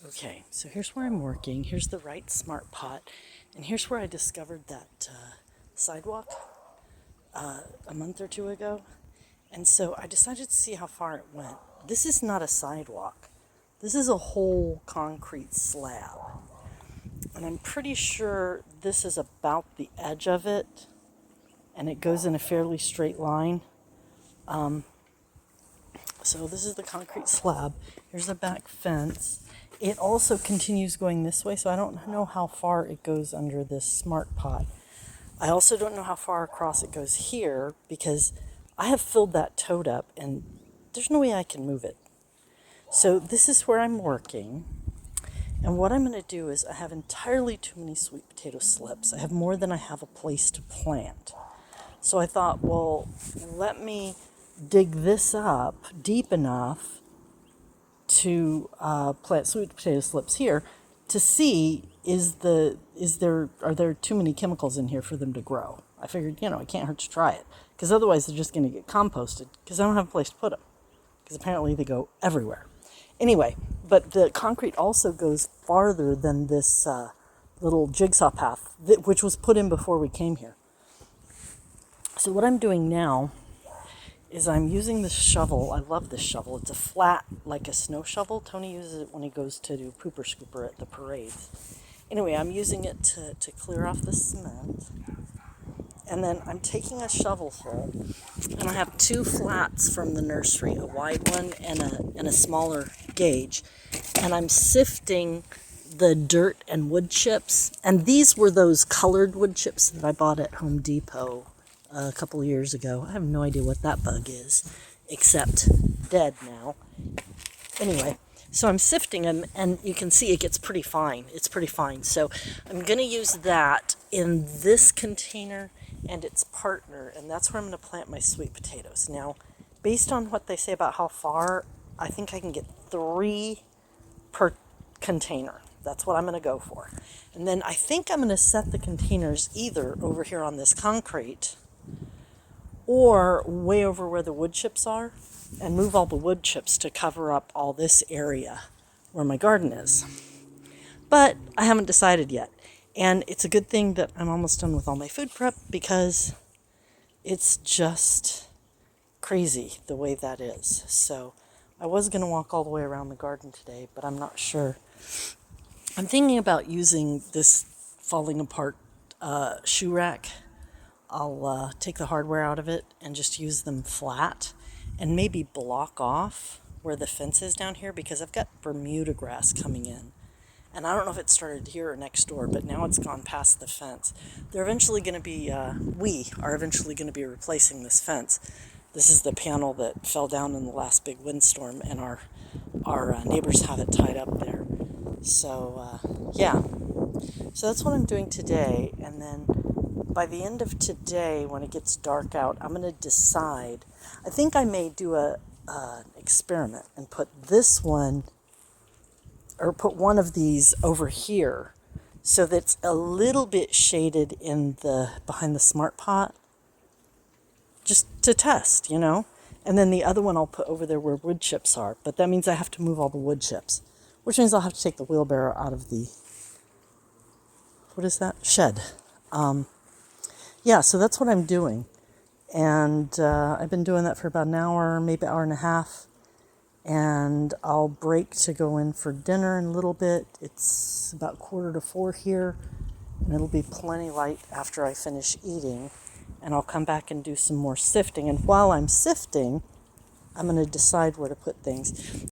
Okay, so here's where I'm working. Here's the right smart pot. And here's where I discovered that sidewalk a month or two ago. And so I decided to see how far it went. This is not a sidewalk. This is a whole concrete slab. And I'm pretty sure this is about the edge of it. And it goes in a fairly straight line. So this is the concrete slab. Here's the back fence. It also continues going this way, so I don't know how far it goes under this smart pot. I also don't know how far across it goes here because I have filled that tote up and there's no way I can move it. So this is where I'm working. And what I'm going to do is I have entirely too many sweet potato slips. I have more than I have a place to plant. So I thought, well, let me dig this up deep enough to plant sweet potato slips here to see are there too many chemicals in here for them to grow. I figured, it can't hurt to try it because otherwise they're just going to get composted because I don't have a place to put them because apparently they go everywhere. Anyway, but the concrete also goes farther than this little jigsaw path, which was put in before we came here. So what I'm doing now is I'm using this shovel. I love this shovel. It's a flat, like a snow shovel. Tony uses it when he goes to do pooper scooper at the parades. Anyway, I'm using it to clear off the cement. And then I'm taking a shovelful, and I have two flats from the nursery, a wide one and a smaller gauge. And I'm sifting the dirt and wood chips. And these were those colored wood chips that I bought at Home Depot a couple of years ago. I have no idea what that bug is, except dead now. Anyway, so I'm sifting them, and you can see it gets pretty fine. It's pretty fine. So I'm going to use that in this container and its partner, and that's where I'm going to plant my sweet potatoes. Now, based on what they say about how far, I think I can get 3 per container. That's what I'm going to go for. And then I think I'm going to set the containers either over here on this concrete or way over where the wood chips are and move all the wood chips to cover up all this area where my garden is. But I haven't decided yet. And it's a good thing that I'm almost done with all my food prep because it's just crazy the way that is. So I was going to walk all the way around the garden today, but I'm not sure. I'm thinking about using this falling apart shoe rack. I'll take the hardware out of it and just use them flat and maybe block off where the fence is down here because I've got Bermuda grass coming in. And I don't know if it started here or next door, but now it's gone past the fence. They're eventually going to be, we are eventually going to be replacing this fence. This is the panel that fell down in the last big windstorm, and our neighbors have it tied up there. So, yeah. So that's what I'm doing today, and then by the end of today, when it gets dark out, I'm going to decide. I think I may do an experiment and put this one, or put one of these over here so that it's a little bit shaded behind the smart pot, just to test, And then the other one I'll put over there where wood chips are, but that means I have to move all the wood chips, which means I'll have to take the wheelbarrow out of the, what is that? Shed. Yeah, so that's what I'm doing. And I've been doing that for about an hour, maybe an hour and a half. And I'll break to go in for dinner in a little bit. It's about 3:45 here, and it'll be plenty light after I finish eating. And I'll come back and do some more sifting. And while I'm sifting, I'm going to decide where to put things.